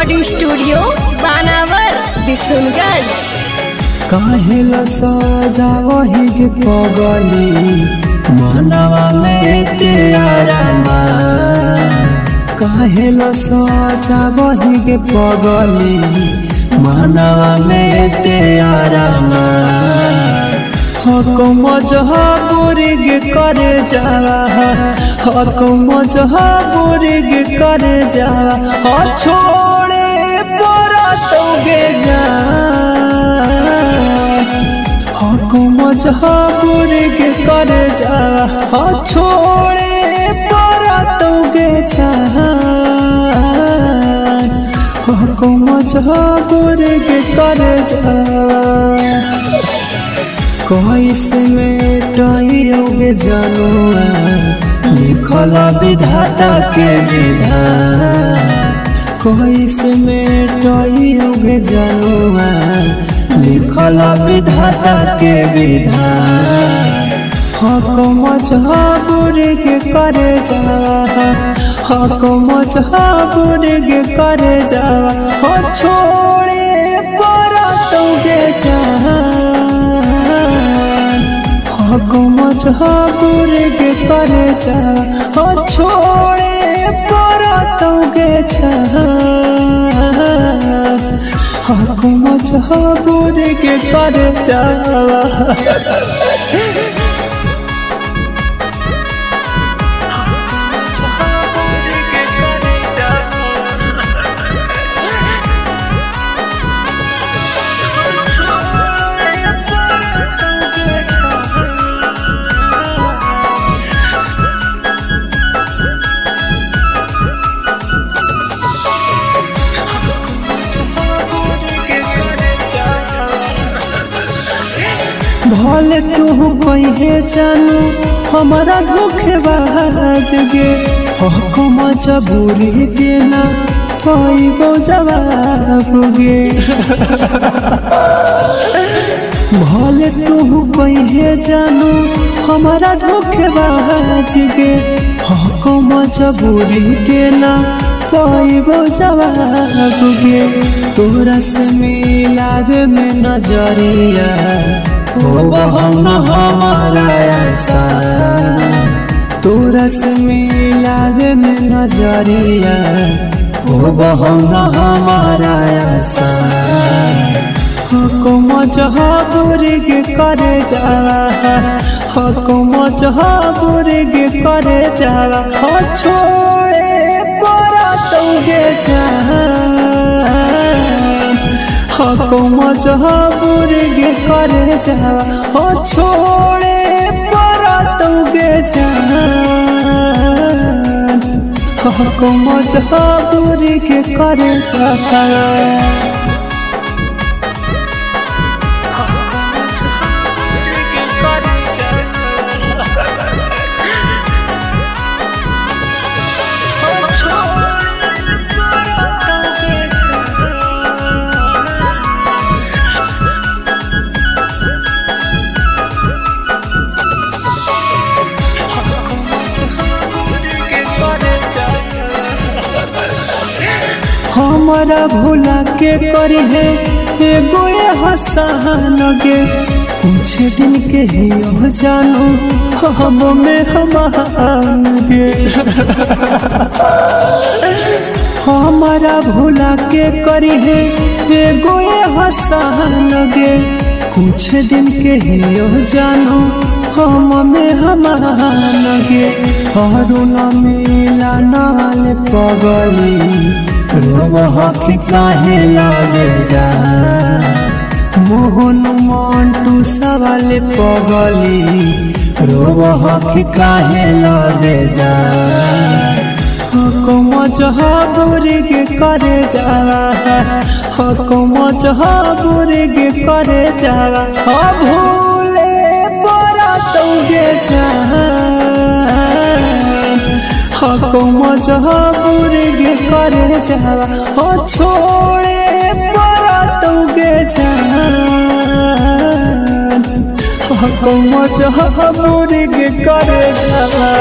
Recording studio बानावर बिशुनगंज। काहेला सजा वही के पगली मनवा में तेरा काहेला सजा वही के पगली मनवा में तेरा हकम जहाबुरी के करे जावा हकम जहाबुरी करे जावा छोड़े परा तोगे जा हकम जहाबुरी के करे जावा छोड़े परा तोगे जा हकम जहाबुरी के करे जावा कैसे मेटाइयोगे जानुआ लिखला विधाता के विधान कैसे मेटाइयोगे जानुआ लिखला विधाता के विधान हकम जहाबुरी के करे जावा हकम जहाबुरी के करे जावा छोड़े परा तोगे जा हकम जहाबुरी के करे जा छोड़े परा तोगे जा हकम जहाबुरी के करे जा भले तू कहे जानू हमारा धोखेबाज गे हकम जबूरी के ना पाइबो जवाब गे भले तू कहे जानू हमारा धोखेबाज गे हकम जबूरी के ना पाइबो जवाब गे तोरा से मिलावे में नजरिया हम हमारा ऐसा तोरा से मिलावे में नजरिया हम हमारा ऐसा हकम जहाबुरी के करे जावा हकम जहाबुरी के करे जावा छोड़े परा तोगे जा हकम जहाबुरी के करे जावा छोड़े परा तोगे जा हकम जहाबुरी के करे जावा हमारा भूला के करी है एगो हसान गे कुछ दिन के ही जानू हम में हमान गे हमारा भूला के करी है एगो हसान गे कुछ दिन के ही जानू हम में हमान गे अरुण मिला नाल पगली रोह काहे लागे जा मोहन मंटू सवाल पगली रोह काहे लागे जा हकम जहाबुरी के करे जावा हकम जहाबुरी के करे जावा भूले परा तोगे जा हकम जहाबुरी के करे जावा छोड़े परा तोगे जा हकम जहाबुरी के करे जावा।